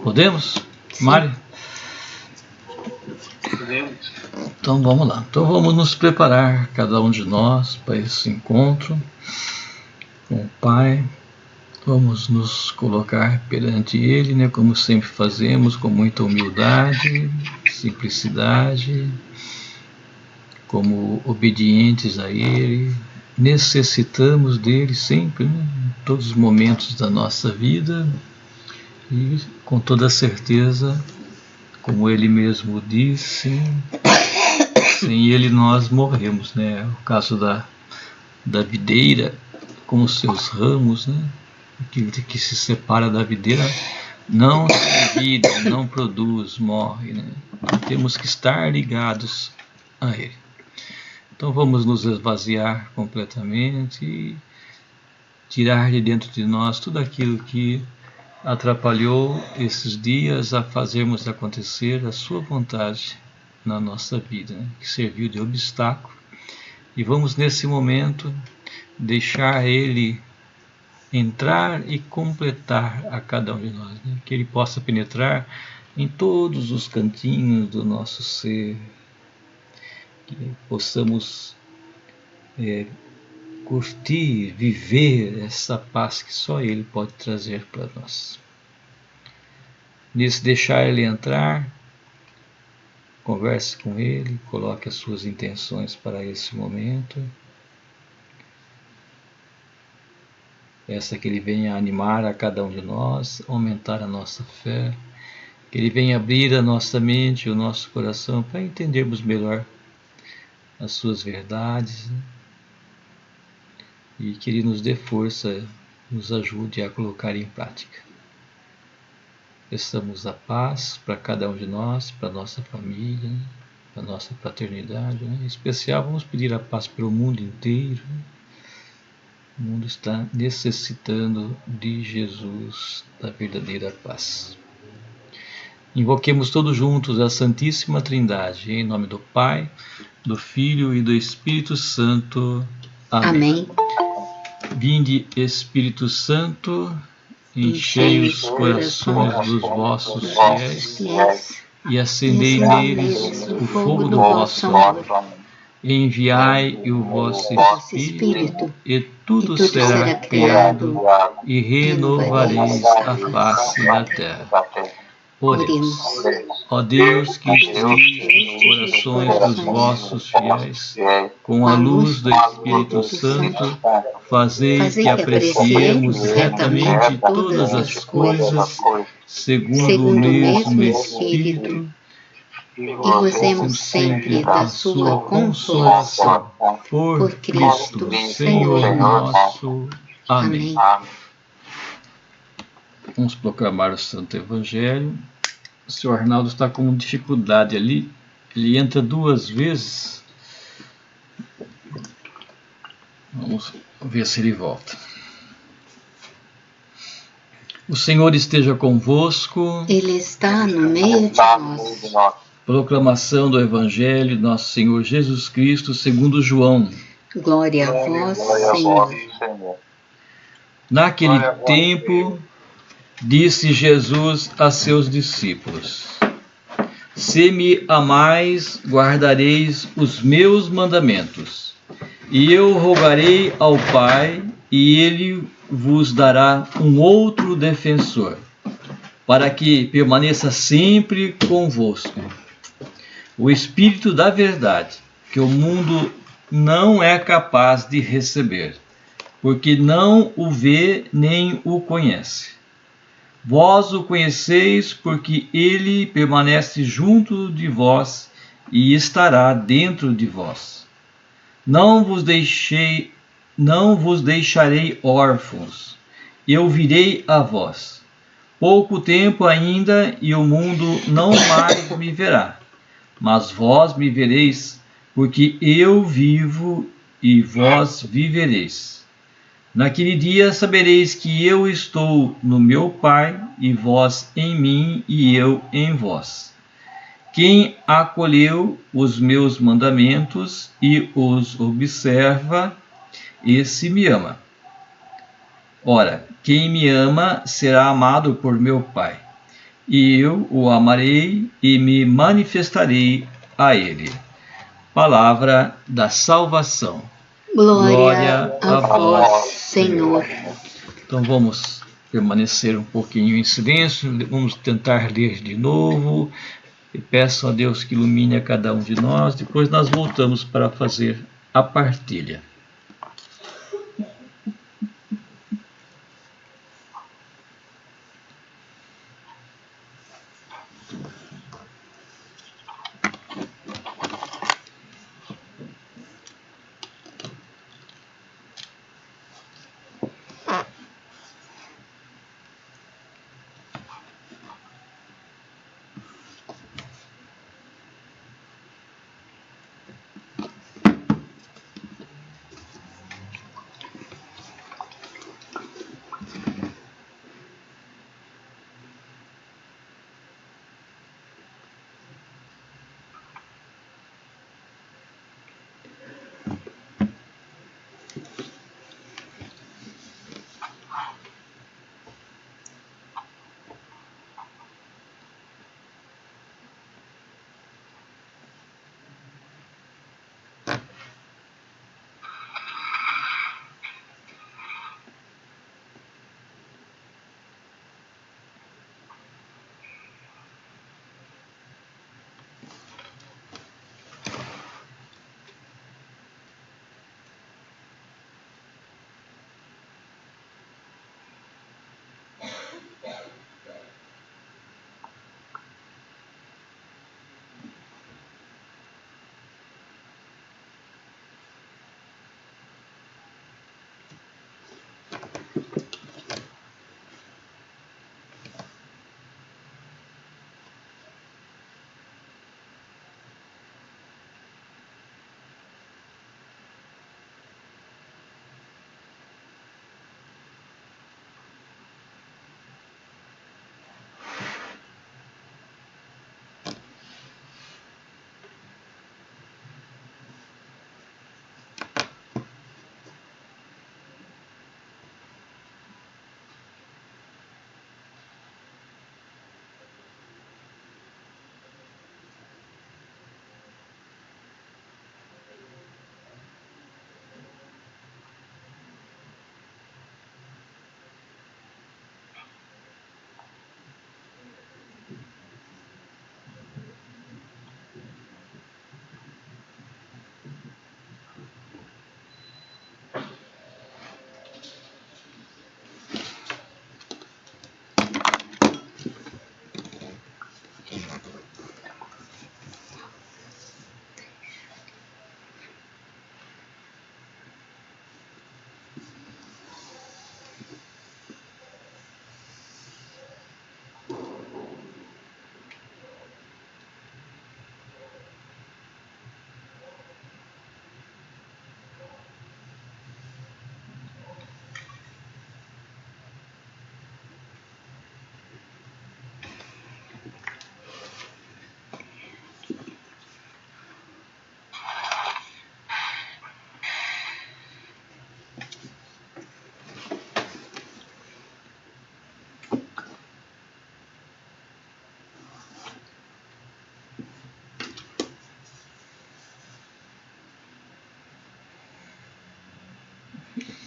Podemos? Sim. Mari? Podemos. Então vamos lá. Então vamos nos preparar, cada um de nós, para esse encontro com o Pai. Vamos nos colocar perante Ele, né, como sempre fazemos, com muita humildade, simplicidade, como obedientes a Ele. Necessitamos dele sempre, né, em todos os momentos da nossa vida, e com toda certeza, como Ele mesmo disse, sem Ele nós morremos, né? O caso da videira com os seus ramos, né? Que se separa da videira, não tem vida, não produz, morre, né? Temos que estar ligados a Ele. Então vamos nos esvaziar completamente e tirar de dentro de nós tudo aquilo que atrapalhou esses dias a fazermos acontecer a sua vontade na nossa vida, né? Que serviu de obstáculo. E vamos nesse momento deixar Ele entrar e completar a cada um de nós, né? Que Ele possa penetrar em todos os cantinhos do nosso ser, que possamos curtir, viver essa paz que só Ele pode trazer para nós. Nesse deixar Ele entrar, converse com Ele, coloque as suas intenções para esse momento. Peça que Ele venha animar a cada um de nós, aumentar a nossa fé, que Ele venha abrir a nossa mente e o nosso coração para entendermos melhor as suas verdades, né? E que Ele nos dê força, nos ajude a colocar em prática. Peçamos a paz para cada um de nós, para a nossa família, né? Para a nossa fraternidade, né? Em especial vamos pedir a paz pelo mundo inteiro, né? O mundo está necessitando de Jesus, da verdadeira paz. Invoquemos todos juntos a Santíssima Trindade, em nome do Pai, do Filho e do Espírito Santo. Amém. Vinde, Espírito Santo, enchei os corações dos vossos fiéis e acendei neles o fogo do vosso amor. Enviai o vosso Espírito, e tudo será criado, e renovareis a face da terra. Oremos. Ó Deus, que instruís os corações dos vossos fiéis com a luz do Espírito Santo, fazei que apreciemos retamente todas as coisas, segundo o mesmo Espírito, e gozemos sempre da sua consolação. Por Cristo, Senhor nosso. Amém. Vamos proclamar o Santo Evangelho. O senhor Arnaldo está com dificuldade ali. Ele entra 2 vezes. Vamos ver se ele volta. O Senhor esteja convosco. Ele está no meio de nós. Proclamação do Evangelho de Nosso Senhor Jesus Cristo segundo João. Glória a vós, Senhor. Naquele tempo, disse Jesus a seus discípulos: Se me amais, guardareis os meus mandamentos. E eu rogarei ao Pai, e Ele vos dará um outro defensor, para que permaneça sempre convosco. O Espírito da verdade, que o mundo não é capaz de receber, porque não o vê nem o conhece. Vós o conheceis, porque ele permanece junto de vós e estará dentro de vós. Não vos deixarei órfãos, eu virei a vós. Pouco tempo ainda, e o mundo não mais me verá. Mas vós me vereis, porque eu vivo e vós vivereis. Naquele dia sabereis que eu estou no meu Pai, e vós em mim, e eu em vós. Quem acolheu os meus mandamentos e os observa, esse me ama. Ora, quem me ama será amado por meu Pai, e eu o amarei e me manifestarei a ele. Palavra da salvação. Glória a vós, Senhor. Então vamos permanecer um pouquinho em silêncio, vamos tentar ler de novo. E peço a Deus que ilumine a cada um de nós. Depois nós voltamos para fazer a partilha.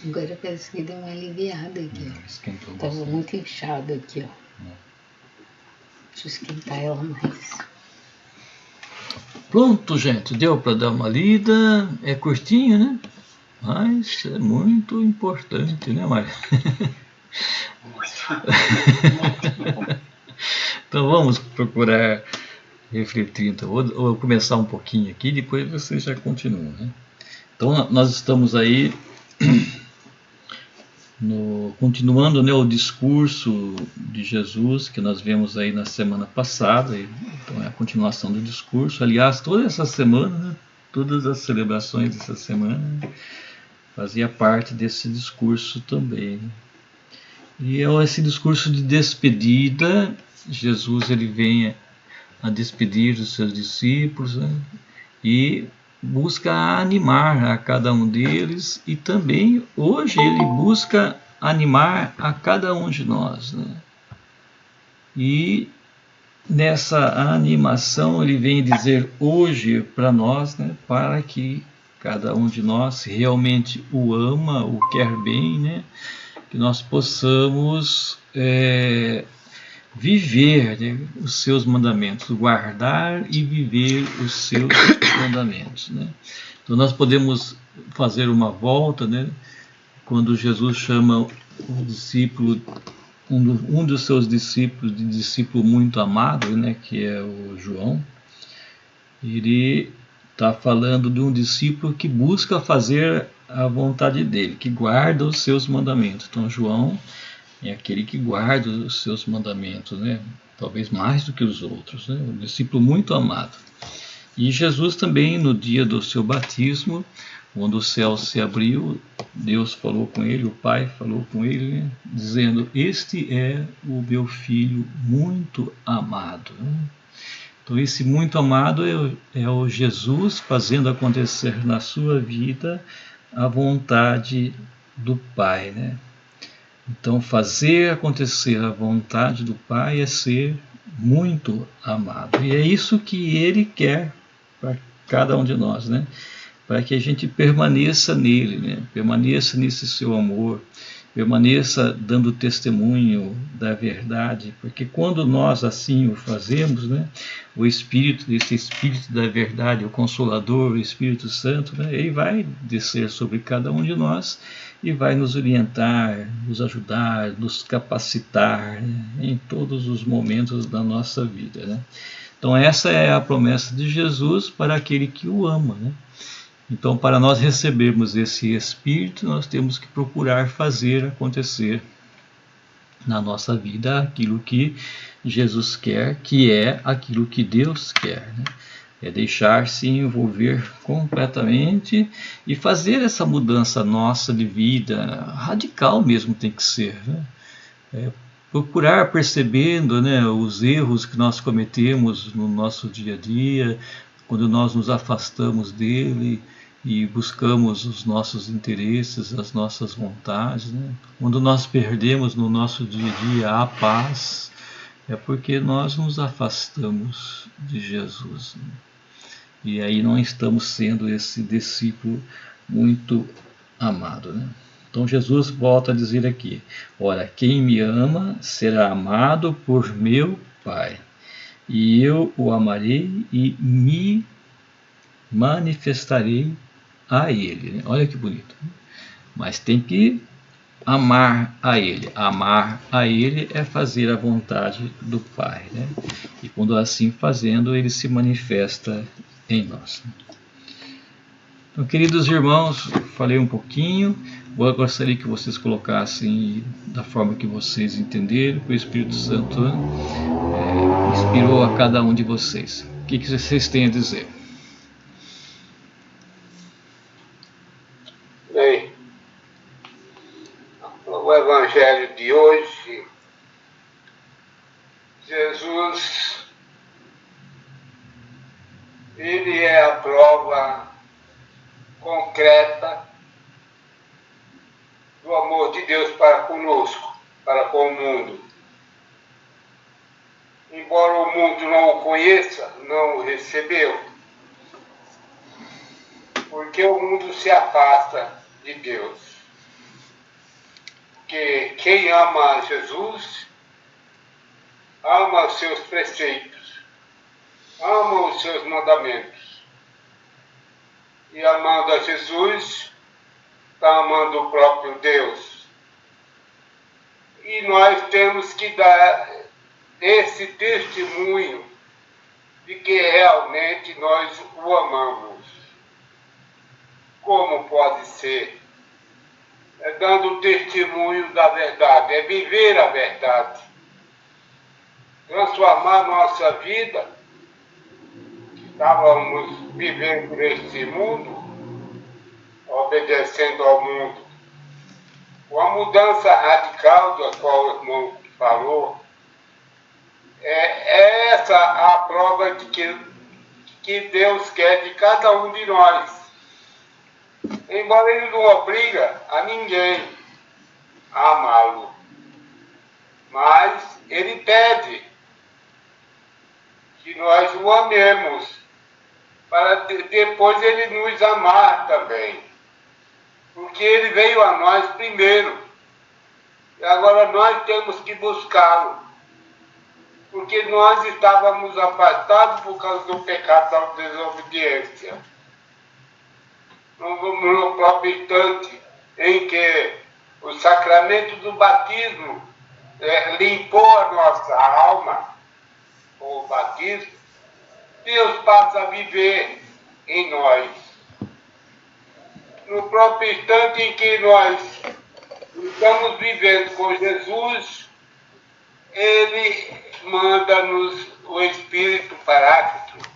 Agora parece que deu uma aliviada aqui, ó. Esquentou Tava bastante. muito inchado aqui, ó. Deixa eu esquentar ela mais. Pronto, gente, deu para dar uma lida. É curtinho, né? Mas é muito importante, né, Maria? Então vamos procurar refletir. Então, vou começar um pouquinho aqui, depois você já continua, né? Então nós estamos aí continuando, né, o discurso de Jesus que nós vemos aí na semana passada. Então é a continuação do discurso. Aliás, toda essa semana, né, todas as celebrações dessa semana fazia parte desse discurso também. E é esse discurso de despedida. Jesus ele vem a despedir dos seus discípulos, né, e busca animar a cada um deles, e também hoje ele busca animar a cada um de nós, né? E nessa animação, ele vem dizer hoje para nós, né, para que cada um de nós realmente o ama, o quer bem, né, que nós possamos viver, né, os seus mandamentos, guardar e viver os seus mandamentos, né. Então nós podemos fazer uma volta, né, quando Jesus chama o discípulo, um dos seus discípulos, de discípulo muito amado, né, que é o João. Ele está falando de um discípulo que busca fazer a vontade dele, que guarda os seus mandamentos. Então João é aquele que guarda os seus mandamentos, né? Talvez mais do que os outros, né? Um discípulo muito amado. E Jesus também, no dia do seu batismo, quando o céu se abriu, Deus falou com ele, o Pai falou com ele, né? Dizendo: este é o meu filho muito amado, né? Então esse muito amado é o Jesus fazendo acontecer na sua vida a vontade do Pai, né? Então fazer acontecer a vontade do Pai é ser muito amado. E é isso que Ele quer para cada um de nós, né? Para que a gente permaneça nele, né? Permaneça nesse seu amor, permaneça dando testemunho da verdade, porque quando nós assim o fazemos, né, o Espírito, esse Espírito da verdade, o Consolador, o Espírito Santo, né, ele vai descer sobre cada um de nós e vai nos orientar, nos ajudar, nos capacitar, né, em todos os momentos da nossa vida, né. Então essa é a promessa de Jesus para aquele que o ama, né. Então, para nós recebermos esse Espírito, nós temos que procurar fazer acontecer na nossa vida aquilo que Jesus quer, que é aquilo que Deus quer, né? É deixar-se envolver completamente e fazer essa mudança nossa de vida, radical mesmo tem que ser, né? Procurar percebendo, né, os erros que nós cometemos no nosso dia a dia, quando nós nos afastamos dele e buscamos os nossos interesses, as nossas vontades, né? Quando nós perdemos no nosso dia a dia a paz, é porque nós nos afastamos de Jesus, né? E aí não estamos sendo esse discípulo muito amado, né? Então Jesus volta a dizer aqui: ora, quem me ama será amado por meu Pai, e eu o amarei e me manifestarei a ele. Olha que bonito. Mas tem que amar a ele. Amar a ele é fazer a vontade do Pai, né? E quando assim fazendo, ele se manifesta em nós. Então, queridos irmãos, falei um pouquinho. Eu gostaria que vocês colocassem da forma que vocês entenderam, que o Espírito Santo inspirou a cada um de vocês. O que vocês têm a dizer? Bem, o Evangelho de hoje, Jesus, ele é a prova concreta do amor de Deus para conosco, para com o mundo. Embora o mundo não o conheça, não o recebeu, porque o mundo se afasta de Deus. Porque quem ama Jesus, ama os seus preceitos, ama os seus mandamentos. E amando a Jesus, está amando o próprio Deus. E nós temos que dar esse testemunho de que realmente nós o amamos. Como pode ser? É dando testemunho da verdade, é viver a verdade. Transformar nossa vida, que estávamos vivendo neste mundo, obedecendo ao mundo. Com a mudança radical da qual o irmão falou, é essa a prova de que Deus quer de cada um de nós. Embora ele não obriga a ninguém a amá-lo, mas ele pede nós o amemos, para depois ele nos amar também. Porque ele veio a nós primeiro. E agora nós temos que buscá-lo. Porque nós estávamos afastados por causa do pecado da desobediência. No próprio instante em que o sacramento do batismo limpou a nossa alma, o batismo, Deus passa a viver em nós. No próprio instante em que nós estamos vivendo com Jesus, Ele manda-nos o Espírito Paráclito,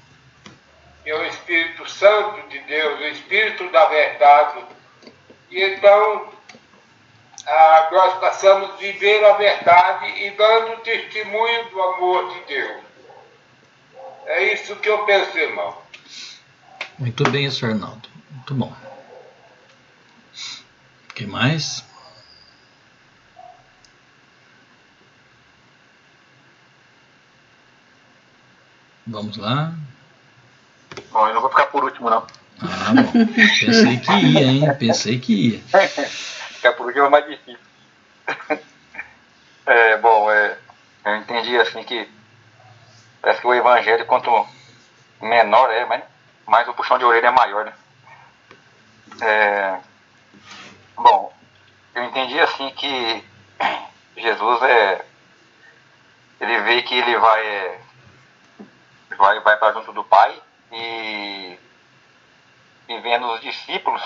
que é o Espírito Santo de Deus, o Espírito da verdade. E então, nós passamos a viver a verdade e dando testemunho do amor de Deus. É isso que eu penso, irmão. Muito bem, Sr. Arnaldo. Muito bom. O que mais? Vamos lá. Bom, eu não vou ficar por último, não. Ah, bom. Pensei que ia, hein? Pensei que ia. Ficar por último é mais difícil. Eu entendi assim que parece que o evangelho, quanto menor mas mais o puxão de orelha é maior, né? Bom, eu entendi assim que Jesus ele vê que ele vai para junto do Pai e vendo os discípulos,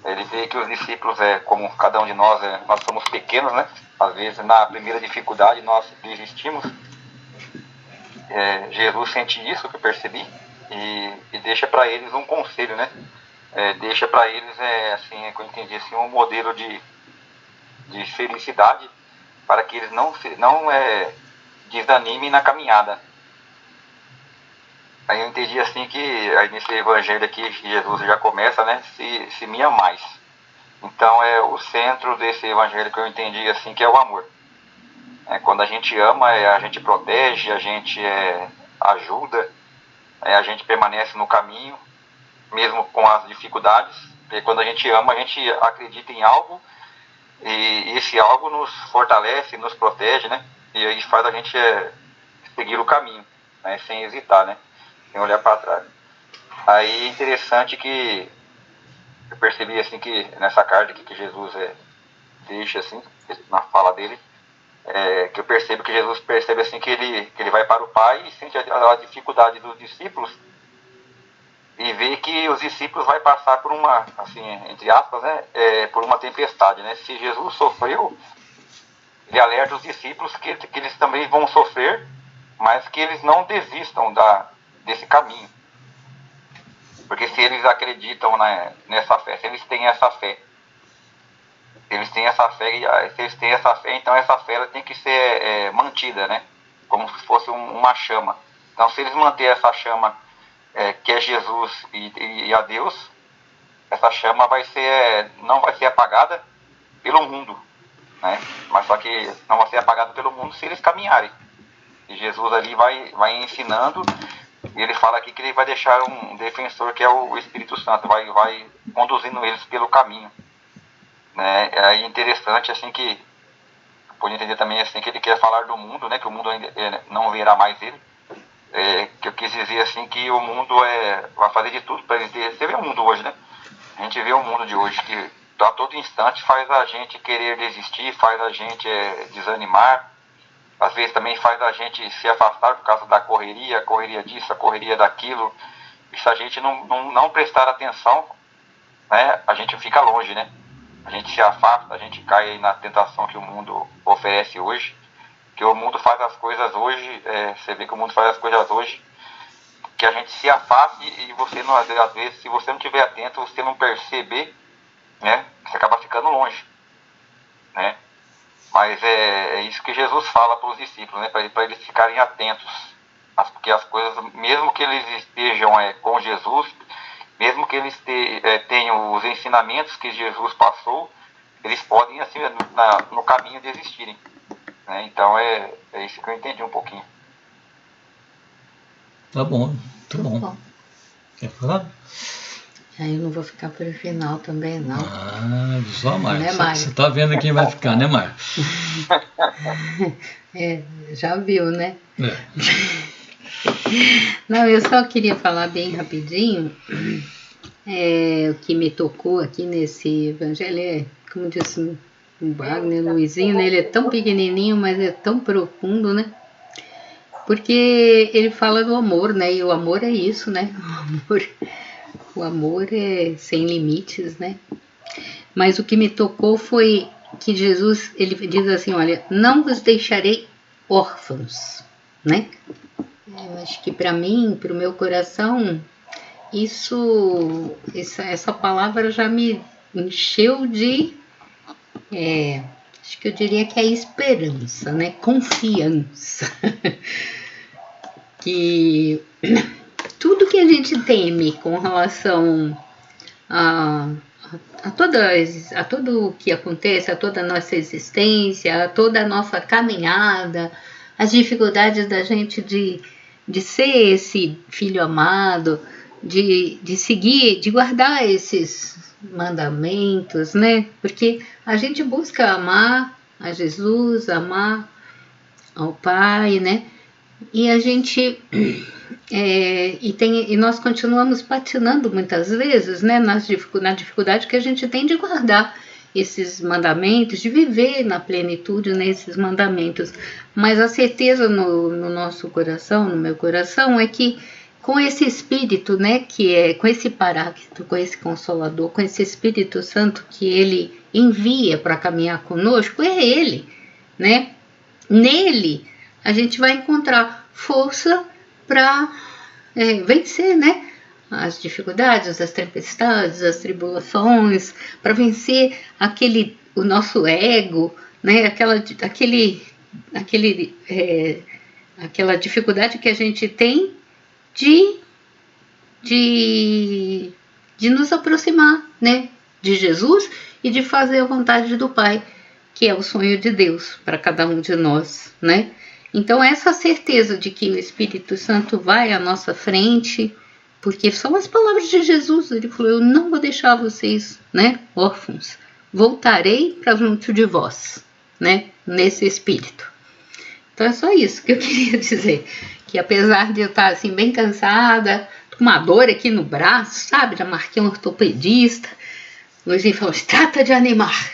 ele vê que os discípulos, como cada um de nós, nós somos pequenos, né? Às vezes na primeira dificuldade nós desistimos. Jesus sente isso, que eu percebi, e deixa para eles um conselho, né? Deixa para eles, assim, que eu entendi, assim, um modelo de felicidade para que eles não desanimem na caminhada. Aí eu entendi assim que aí nesse evangelho aqui Jesus já começa, né? Se me amais. Então o centro desse evangelho que eu entendi assim que é o amor. Quando a gente ama, a gente protege, a gente ajuda, a gente permanece no caminho, mesmo com as dificuldades. E quando a gente ama, a gente acredita em algo e esse algo nos fortalece, nos protege, né? E aí faz a gente seguir o caminho, né? Sem hesitar, né? Sem olhar para trás. Aí é interessante que eu percebi assim que nessa carta aqui que Jesus deixa assim, na fala dele, que eu percebo que Jesus percebe assim que ele vai para o Pai e sente a dificuldade dos discípulos e vê que os discípulos vai passar por uma, assim, entre aspas, né, por uma tempestade, né? Se Jesus sofreu, ele alerta os discípulos que eles também vão sofrer, mas que eles não desistam desse caminho. Porque se eles acreditam nessa fé, se eles têm essa fé, então essa fé ela tem que ser mantida, né? Como se fosse uma chama. Então se eles manterem essa chama que é Jesus e a Deus, essa chama não vai ser apagada pelo mundo, né? Mas só que não vai ser apagada pelo mundo se eles caminharem. E Jesus ali vai ensinando, e ele fala aqui que ele vai deixar um defensor que é o Espírito Santo, vai conduzindo eles pelo caminho, né? É interessante assim que pode entender também assim que ele quer falar do mundo, né? Que o mundo ainda não verá mais ele. Que eu quis dizer assim que o mundo vai fazer de tudo para eles. Você vê o mundo hoje, né? A gente vê o mundo de hoje que a todo instante faz a gente querer desistir, faz a gente desanimar. Às vezes também faz a gente se afastar por causa da a correria disso, a correria daquilo. E se a gente não prestar atenção, né, a gente fica longe, né? A gente se afasta, a gente cai na tentação que o mundo oferece hoje. Que o mundo faz as coisas hoje, você vê que o mundo faz as coisas hoje, que a gente se afaste e você, não, às vezes, se você não estiver atento, você não perceber, né, você acaba ficando longe, né? Mas é isso que Jesus fala para os discípulos, né? Para eles ficarem atentos, porque as coisas, mesmo que eles estejam com Jesus, mesmo que eles tenham os ensinamentos que Jesus passou, eles podem, assim, no caminho desistirem, né? Então é isso que eu entendi um pouquinho. Tá bom, muito bom. Bom, Quer falar? aí eu não vou ficar pro final também, não. Ah, só Mário. Né, Mário? Você tá vendo quem vai ficar, né, Mário? Já viu, né? É. Não, eu só queria falar bem rapidinho. O que me tocou aqui nesse evangelho como disse o Wagner, Luizinho, né? Ele é tão pequenininho, mas é tão profundo, né? Porque ele fala do amor, né? E o amor é isso, né? O amor é sem limites, né? Mas o que me tocou foi que Jesus, ele diz assim, olha, não vos deixarei órfãos, né? Eu acho que para mim, para o meu coração, essa palavra já me encheu de, acho que eu diria que é esperança, né? Confiança. Que tudo que a gente teme com relação a tudo o que acontece, a toda a nossa existência, a toda a nossa caminhada, as dificuldades da gente de ser esse filho amado, de seguir, de guardar esses mandamentos, né? Porque a gente busca amar a Jesus, amar ao Pai, né? E a gente e nós continuamos patinando muitas vezes, né, na dificuldade que a gente tem de guardar esses mandamentos, de viver na plenitude nesses mandamentos. Mas a certeza no nosso coração, no meu coração, é que com esse Espírito, né, com esse Paráclito, com esse Consolador, com esse Espírito Santo que Ele envia para caminhar conosco, é Ele, né? Nele a gente vai encontrar força para vencer, né? As dificuldades, as tempestades, as tribulações, para vencer o nosso ego, né? Aquela dificuldade que a gente tem de nos aproximar, né? De Jesus e de fazer a vontade do Pai, que é o sonho de Deus para cada um de nós, né? Então essa certeza de que o Espírito Santo vai à nossa frente, porque são as palavras de Jesus, ele falou, eu não vou deixar vocês, né, órfãos, voltarei para junto de vós, né, nesse Espírito. Então é só isso que eu queria dizer, que apesar de eu estar assim bem cansada, com uma dor aqui no braço, sabe, já marquei um ortopedista, o Luizinho falou, trata de animar,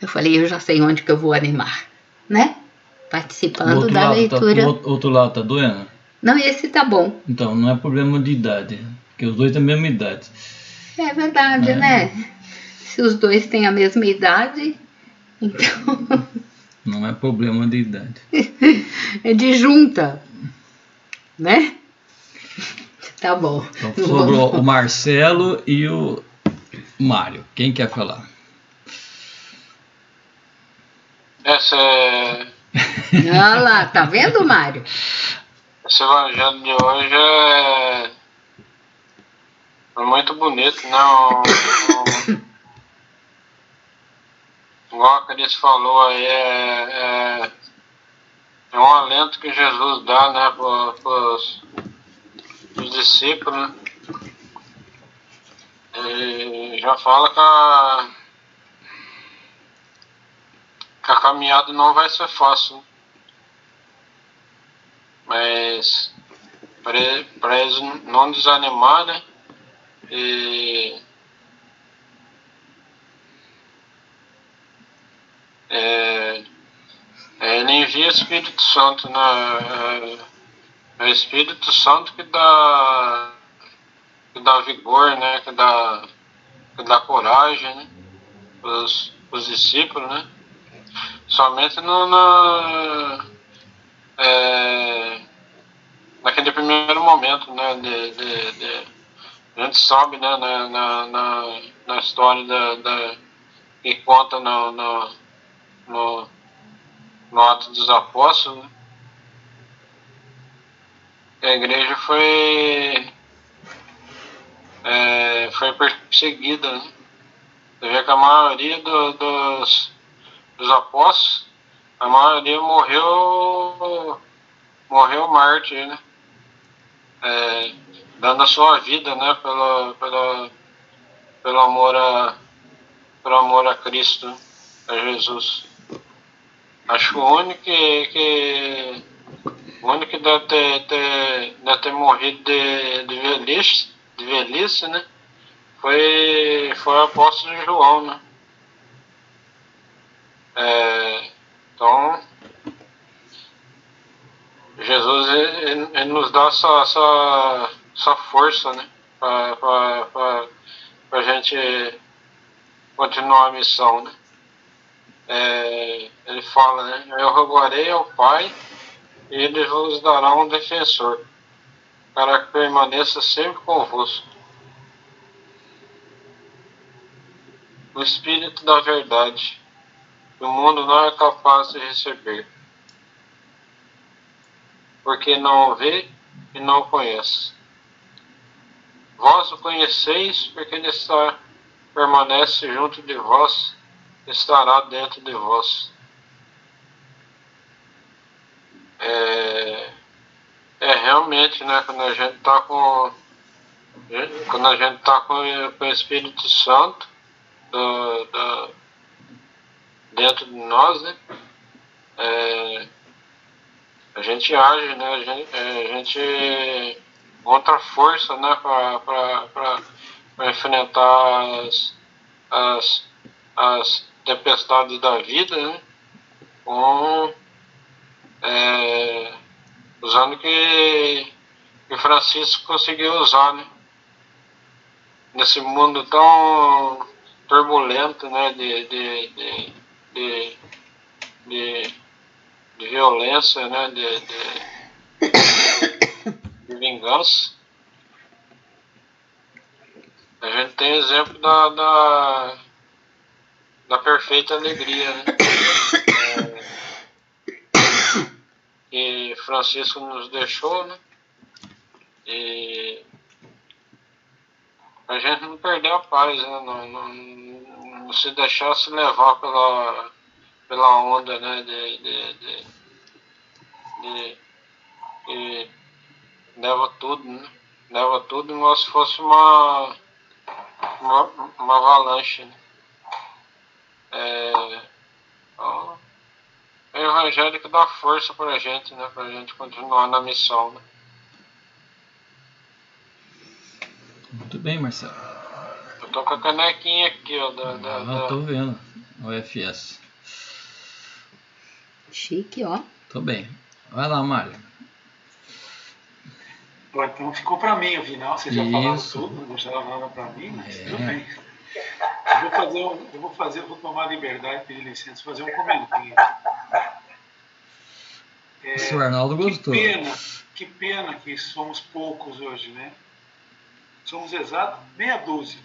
eu falei, eu já sei onde que eu vou animar, né? Participando da leitura. O outro lado tá doendo? Não, esse tá bom. Então, não é problema de idade, porque os dois têm a mesma idade. É verdade, né? Se os dois têm a mesma idade, então... Não é problema de idade. É de junta, né? Tá bom. Então, sobrou o Marcelo e o Mário. Quem quer falar? Essa é... Olha lá, tá vendo, Mário? Esse evangelho de hoje é muito bonito, né? Igual a Cris falou aí, é um alento que Jesus dá, né, para os discípulos, né? E já fala que a caminhada não vai ser fácil, mas para eles não desanimar, né? Ele envia o Espírito Santo, né? É o Espírito Santo que dá vigor, né? Que dá coragem, né? Os discípulos, né? Somente naquele primeiro momento, né? A gente sabe, né? Na história que conta no Atos dos Apóstolos, né? A igreja foi perseguida, né? Você vê que a maioria dos apóstolos, a maioria morreu mártir, né? dando a sua vida, né, pelo amor a Cristo, a Jesus. Acho que o único que deve ter morrido de velhice, né, foi o apóstolo João, né. Então, Jesus ele nos dá essa força, né, para a gente continuar a missão, né. Ele fala, né, eu rogarei ao Pai e ele vos dará um defensor, para que permaneça sempre convosco. O Espírito da verdade, que o mundo não é capaz de receber, porque não o vê e não o conhece. Vós o conheceis, porque ele permanece junto de vós, estará dentro de vós. Realmente, né, quando a gente está com o Espírito Santo dentro de nós, né, a gente age, né, a gente encontra força, né, para enfrentar as tempestades da vida, né, usando que Francisco conseguiu usar, né, nesse mundo tão turbulento, né, de violência, né, de vingança. A gente tem exemplo da perfeita alegria, né, que Francisco nos deixou, né, e a gente não perdeu a paz, né, não se deixar se levar pela onda, né, de leva tudo, né, leva tudo como se fosse uma avalanche, né. Então, o Evangelho que dá força pra gente, né, pra gente continuar na missão, né. Muito bem, Marcelo. Eu tô com a canequinha aqui, ó, Tô vendo. O FS. Chique, ó. Tô bem. Vai lá, Mário. Bom, então ficou para mim o final, vocês já falaram tudo, não deixaram nada para mim, mas tudo bem. Eu vou tomar a liberdade, pedir licença, fazer um comentário. O Arnaldo gostou. Que pena que somos poucos hoje, né? Somos exatos meia dúzia.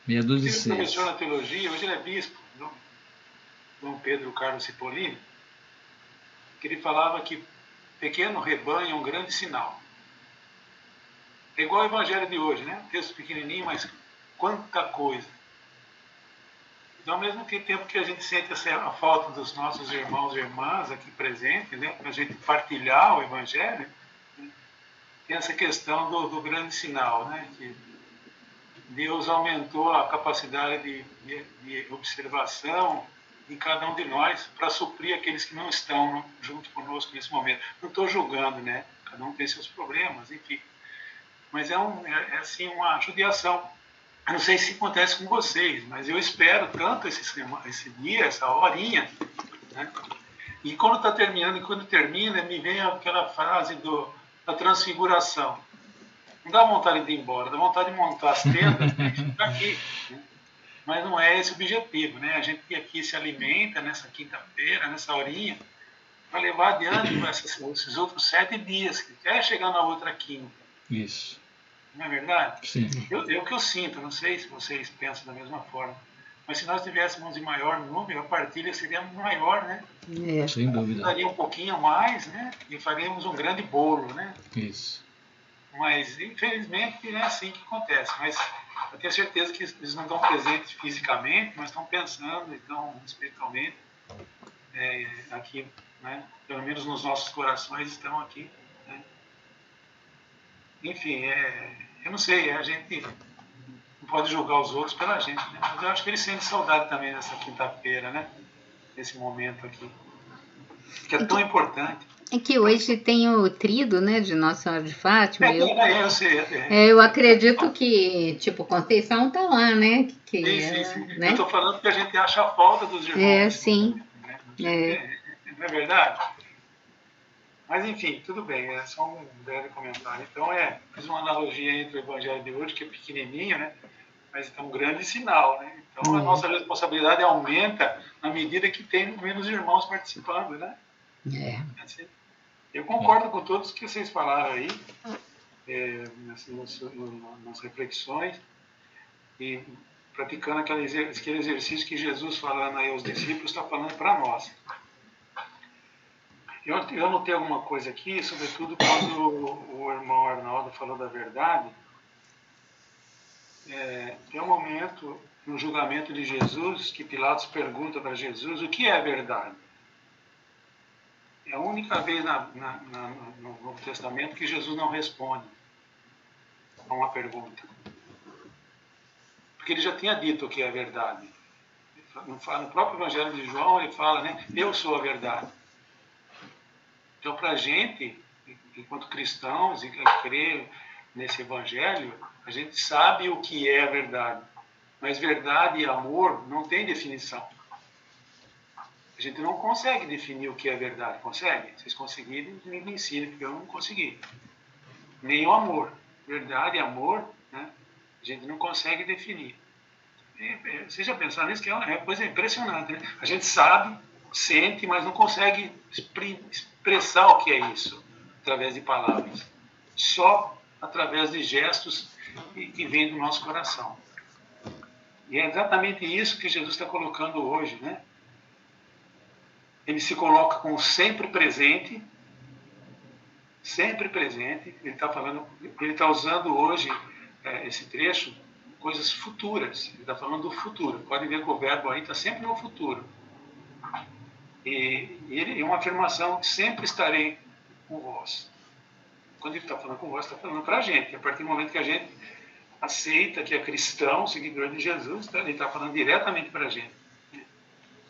Meia dúzia de seis. Um professor na teologia, hoje ele é bispo, Dom Pedro Carlos Cipollini, que ele falava que pequeno rebanho é um grande sinal. É igual ao evangelho de hoje, né? Texto pequenininho, mas quanta coisa. Então, ao mesmo tempo que a gente sente a falta dos nossos irmãos e irmãs aqui presentes, né? Para a gente partilhar o evangelho, né? Tem essa questão do grande sinal, né? Que Deus aumentou a capacidade de observação em cada um de nós para suprir aqueles que não estão junto conosco nesse momento. Não estou julgando, né? Cada um tem seus problemas, enfim. Mas é assim uma judiação. Eu não sei se acontece com vocês, mas eu espero tanto esse dia, essa horinha, né? E quando está terminando, e quando termina, me vem aquela frase da transfiguração. Não dá vontade de ir embora, dá vontade de montar as tendas e ficar aqui, né? Mas não é esse o objetivo, né? A gente aqui se alimenta nessa quinta-feira, nessa horinha, para levar adiante esses outros 7 dias, que quer chegar na outra quinta. Isso. Não é verdade? Sim. Eu que eu sinto, não sei se vocês pensam da mesma forma, mas se nós tivéssemos em maior número, a partilha seria maior, né? Sem dúvida. Daria um pouquinho mais, né? E faríamos um grande bolo, né? Isso. Mas, infelizmente, não é assim que acontece. Mas eu tenho certeza que eles não estão presentes fisicamente, mas estão pensando, estão espiritualmente aqui, né? Pelo menos nos nossos corações estão aqui, né? enfim, eu não sei, a gente não pode julgar os outros pela gente, né? Mas eu acho que ele sente saudade também dessa quinta-feira, né? Desse momento aqui, que é tão importante. É que hoje tem o trido, né, de Nossa Senhora de Fátima. Eu sei. Eu acredito que, tipo, Conceição tá lá, né? Sim. Né? Eu estou falando que a gente acha a falta dos irmãos. Sim. Não é verdade? Mas, enfim, tudo bem, é só um breve comentário. Então, fiz uma analogia entre o Evangelho de hoje, que é pequenininho, né? Mas é um grande sinal, né? Então, a nossa responsabilidade aumenta na medida que tem menos irmãos participando, né? Eu concordo com todos que vocês falaram aí, nas reflexões, e praticando aquele exercício que Jesus falando aí aos discípulos, está falando para nós. Eu anotei alguma coisa aqui, sobretudo quando o irmão Arnaldo falou da verdade. Tem um momento no julgamento de Jesus que Pilatos pergunta para Jesus o que é verdade. É a única vez no Novo Testamento que Jesus não responde a uma pergunta. Porque ele já tinha dito o que é verdade. No próprio Evangelho de João ele fala, né? Eu sou a verdade. Então, para a gente, enquanto cristãos e que crê nesse Evangelho, a gente sabe o que é a verdade. Mas verdade e amor não tem definição. A gente não consegue definir o que é verdade. Consegue? Vocês conseguirem, me ensinem, porque eu não consegui. Nem o amor. Verdade e amor, né? A gente não consegue definir. Vocês já pensaram nisso? Que é uma coisa impressionante, né? A gente sabe, sente, mas não consegue expressar o que é isso através de palavras. Só através de gestos que vêm do nosso coração. E é exatamente isso que Jesus está colocando hoje, né? Ele se coloca como sempre presente. Ele está falando, ele está usando hoje esse trecho, coisas futuras. Ele está falando do futuro. Pode ver que o verbo aí está sempre no futuro. E ele é uma afirmação: sempre estarei com vós. Quando ele está falando com vós, está falando para a gente. A partir do momento que a gente aceita que é cristão, seguidor de Jesus, ele está falando diretamente para a gente.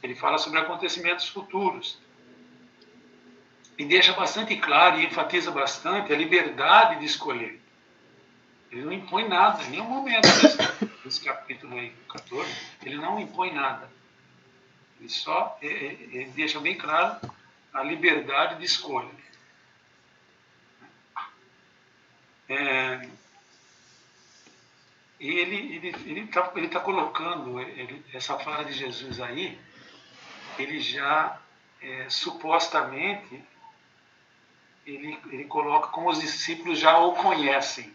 Ele fala sobre acontecimentos futuros. E deixa bastante claro e enfatiza bastante a liberdade de escolher. Ele não impõe nada, em nenhum momento desse capítulo aí, 14, ele não impõe nada. Ele só ele deixa bem claro a liberdade de escolha. E ele tá colocando essa fala de Jesus aí, ele já supostamente ele coloca como os discípulos já o conhecem.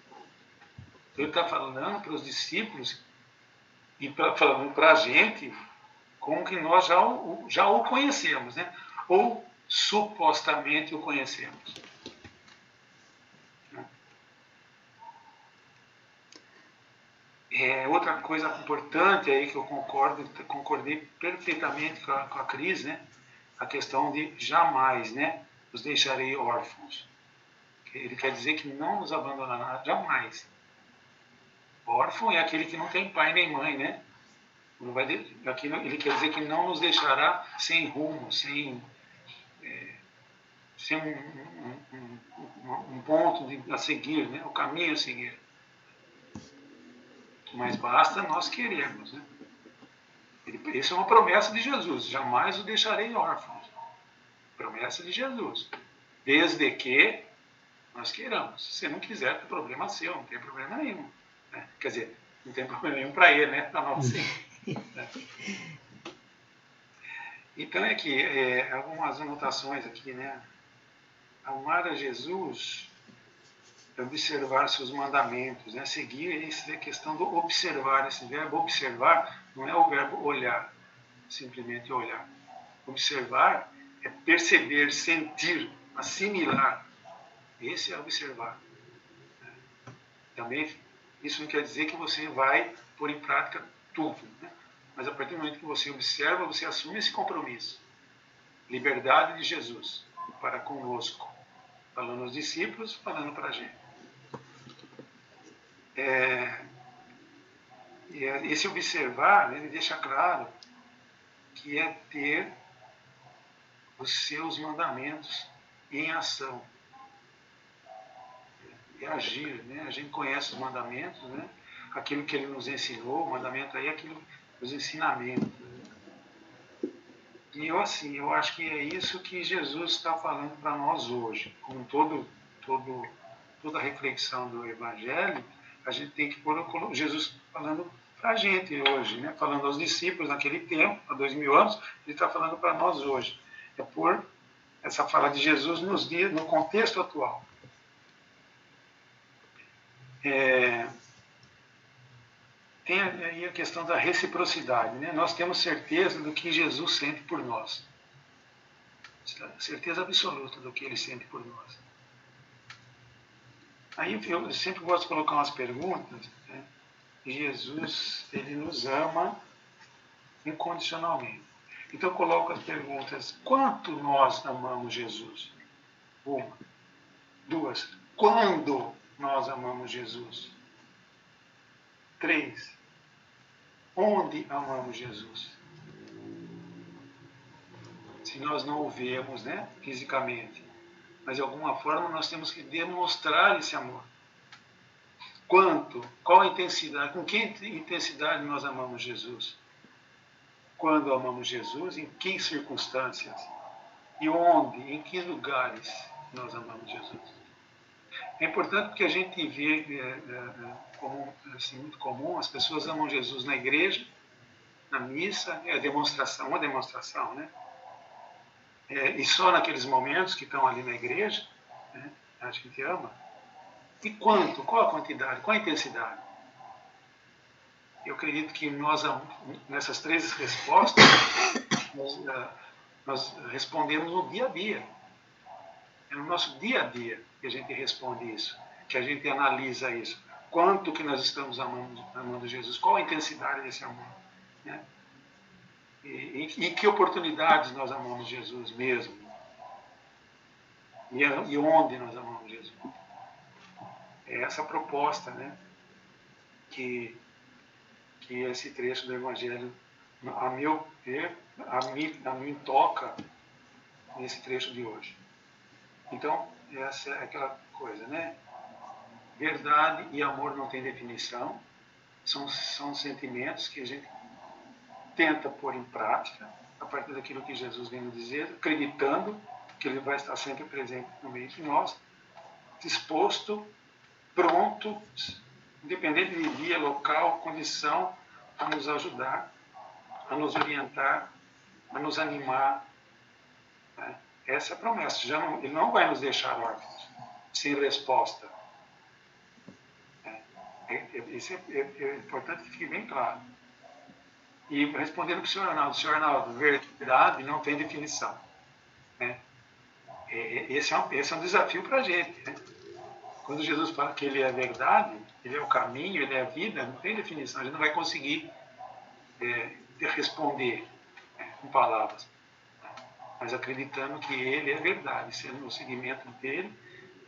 Ele está falando para os discípulos e falando para a gente como que nós já o conhecemos, né? Ou supostamente o conhecemos. Outra coisa importante aí que eu concordei perfeitamente com a Cris, né? A questão de jamais, né? Os deixarei órfãos. Ele quer dizer que não nos abandonará jamais. Órfão é aquele que não tem pai nem mãe, né? Ele quer dizer que não nos deixará sem rumo, sem um ponto a seguir, né? O caminho a seguir. Mas basta nós querermos, né? Isso é uma promessa de Jesus. Jamais o deixarei órfãos. Promessa de Jesus. Desde que nós queiramos. Se você não quiser, tem problema seu, não tem problema nenhum. Né? Quer dizer, não tem problema nenhum para ele, né? Para nós sim. Né? Então aqui, algumas anotações aqui, né? Amar a Jesus é observar seus mandamentos, né? Seguir essa questão do observar. Esse verbo observar não é o verbo olhar, simplesmente olhar. Observar é perceber, sentir, assimilar. Esse é observar. Também isso não quer dizer que você vai pôr em prática tudo, né? Mas a partir do momento que você observa, você assume esse compromisso. Liberdade de Jesus para conosco. Falando aos discípulos, falando para a gente. Esse observar, ele deixa claro que é ter os seus mandamentos em ação. É agir, né? A gente conhece os mandamentos, né? Aquilo que ele nos ensinou, o mandamento aí é aquilo, os ensinamentos. Né? E eu acho que é isso que Jesus está falando para nós hoje. Com toda a reflexão do Evangelho, a gente tem que pôr Jesus falando para a gente hoje, né? Falando aos discípulos naquele tempo, há 2000 anos, ele está falando para nós hoje. É pôr essa fala de Jesus nos dias, no contexto atual. Tem aí a questão da reciprocidade, né? Nós temos certeza do que Jesus sente por nós. Certeza absoluta do que ele sente por nós. Aí eu sempre gosto de colocar umas perguntas, né? Jesus, ele nos ama incondicionalmente. Então eu coloco as perguntas: quanto nós amamos Jesus? Uma. Duas. Quando nós amamos Jesus? 3. Onde amamos Jesus? Se nós não o vemos, né, fisicamente, mas de alguma forma nós temos que demonstrar esse amor. Quanto? Qual a intensidade? Com que intensidade nós amamos Jesus? Quando amamos Jesus? Em que circunstâncias? E onde? Em que lugares nós amamos Jesus? É importante porque a gente vê como assim, muito comum, as pessoas amam Jesus na igreja, na missa, é uma demonstração, né? E só naqueles momentos que estão ali na igreja, né, a gente ama. E quanto? Qual a quantidade? Qual a intensidade? Eu acredito que nós, nessas 3 respostas, nós respondemos no dia a dia. É no nosso dia a dia que a gente responde isso, que a gente analisa isso. Quanto que nós estamos amando Jesus? Qual a intensidade desse amor? Né? E em que oportunidades nós amamos Jesus mesmo? E onde nós amamos Jesus? É essa proposta, né, que esse trecho do Evangelho, a meu ver, a mim toca nesse trecho de hoje. Então, essa é aquela coisa, né? Verdade e amor não tem definição, são sentimentos que a gente tenta pôr em prática a partir daquilo que Jesus vem nos dizer, acreditando que ele vai estar sempre presente no meio de nós, disposto, pronto, independente de dia, local, condição, a nos ajudar, a nos orientar, a nos animar. Né? Essa é a promessa. Ele não vai nos deixar órfãos, sem resposta. Isso é importante que fique bem claro. E respondendo para o senhor Arnaldo, verdade não tem definição. Né? Esse é um desafio para a gente. Né? Quando Jesus fala que ele é a verdade, ele é o caminho, ele é a vida, não tem definição. A gente não vai conseguir responder com palavras. Mas acreditando que ele é verdade, sendo no seguimento dele,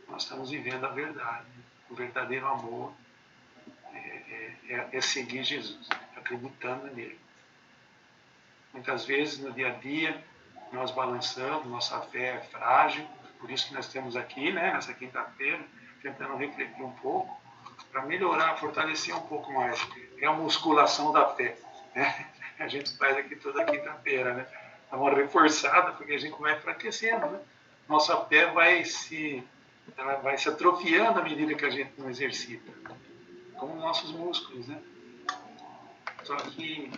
nós estamos vivendo a verdade. O verdadeiro amor é seguir Jesus, acreditando nele. Muitas vezes, no dia a dia, nós balançamos, nossa fé é frágil, por isso que nós estamos aqui, né, nessa quinta-feira, tentando refletir um pouco, para melhorar, fortalecer um pouco mais. É a musculação da fé. Né? A gente faz aqui toda quinta-feira, né? Dá uma reforçada, porque a gente vai enfraquecendo, né? Nossa fé vai se atrofiando à medida que a gente não exercita, como nossos músculos, né? Só que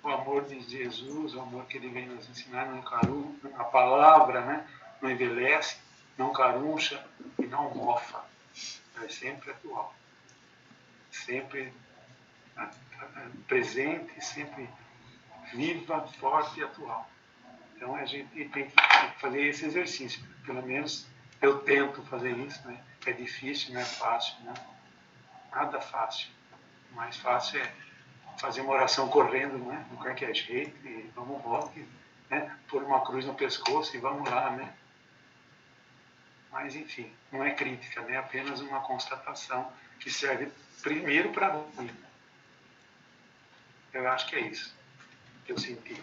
o amor de Jesus, o amor que ele vem nos ensinar, não caruncha, a palavra, né? Não envelhece, não caruncha e não mofa. É sempre atual, sempre presente, sempre viva, forte e atual. Então a gente tem que fazer esse exercício. Pelo menos eu tento fazer isso, né? É difícil, não é fácil, né? Nada fácil. O mais fácil é fazer uma oração correndo, né? De qualquer jeito, e vamos embora, né? Pôr uma cruz no pescoço e vamos lá, né? Mas, enfim, não é crítica, né? É apenas uma constatação que serve primeiro para mim. Eu acho que é isso que eu senti.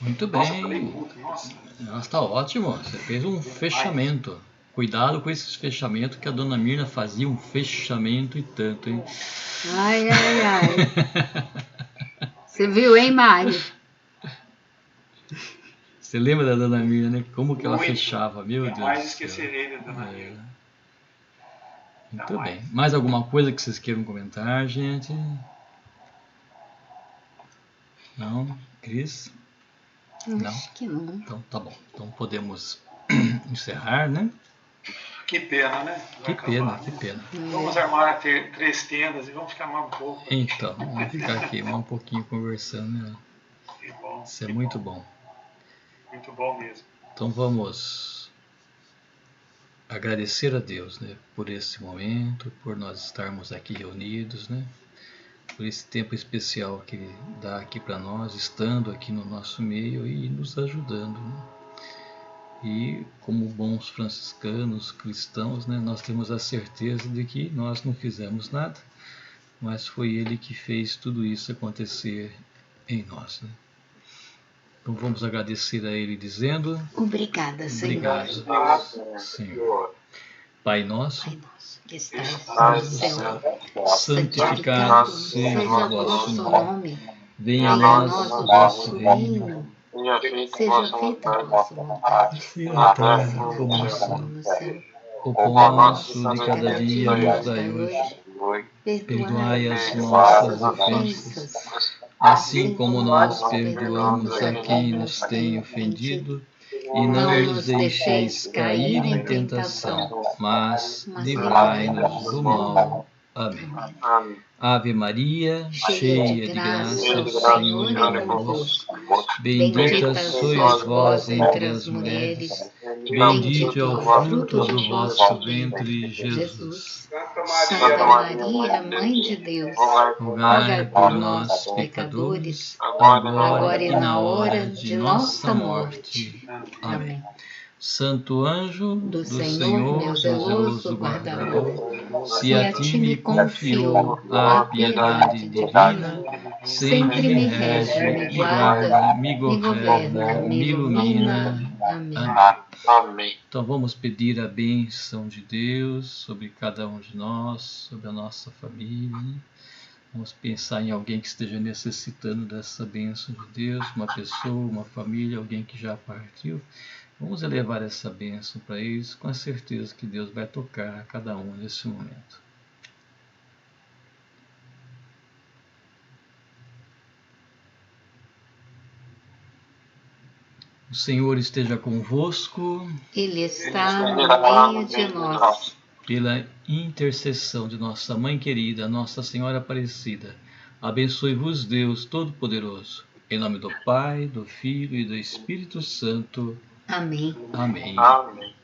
Muito Nossa, eu falei bem. muito, nossa. Nossa, tá ótimo. Você fez um fechamento. Cuidado com esses fechamentos, que a dona Mirna fazia um fechamento e tanto, hein? Ai, ai, ai. Você viu, hein, Mário? Você lembra da dona Mirna, né? Como que ela Muito. fechava, meu Deus Jamais do céu. esquecerei da dona Mirna. Muito bem. Mais alguma coisa que vocês queiram comentar, gente? Não? Cris? Não? Acho que não. Então tá bom. Então podemos encerrar, né? Que pena, né? Vai Que pena, acabar, que né? pena. Vamos armar 3 tendas e vamos ficar mais um pouco. Então, vamos ficar aqui mais um pouquinho conversando, né? Que bom. Isso é que muito bom. bom. Muito bom mesmo. Então vamos agradecer a Deus, né, por esse momento, por nós estarmos aqui reunidos, né, por esse tempo especial que Ele dá aqui para nós, estando aqui no nosso meio e nos ajudando, né? E como bons franciscanos, cristãos, né, nós temos a certeza de que nós não fizemos nada, mas foi Ele que fez tudo isso acontecer em nós, né? Então vamos agradecer a Ele dizendo: Obrigada, Senhor. Obrigado, Senhor. Pai nosso, Pai nosso, que estás no céu, santificado seja o vosso nome. Venha a nós o vosso reino. Seja feita a vossa vontade, Assim na terra como no assim céu. no céu. O pão nosso de cada dia nos dai hoje. Perdoai as nossas ofensas, assim como nós perdoamos a quem nos tem ofendido. E não nos deixeis cair em tentação, mas livrai-nos do mal. Amém. Ave Maria, cheia de graça, o Senhor é convosco. Bendita sois vós entre as mulheres, bendito é o fruto do vosso ventre, Jesus. Santa Maria, Mãe de Deus, Rogai por nós, pecadores, agora e na hora de nossa morte. Amém. Santo anjo do Senhor, meu zeloso guardador, se a ti me confiou a piedade divina, sempre me rege, me guarda, me governa, me ilumina. Amém. Então vamos pedir a bênção de Deus sobre cada um de nós, sobre a nossa família, né? Vamos pensar em alguém que esteja necessitando dessa bênção de Deus, uma pessoa, uma família, alguém que já partiu. Vamos elevar essa bênção para eles, com a certeza que Deus vai tocar a cada um nesse momento. O Senhor esteja convosco. Ele está no meio de nós. Pela intercessão de nossa Mãe querida, Nossa Senhora Aparecida, abençoe-vos Deus Todo-Poderoso. Em nome do Pai, do Filho e do Espírito Santo. Amém. Amém. Amém.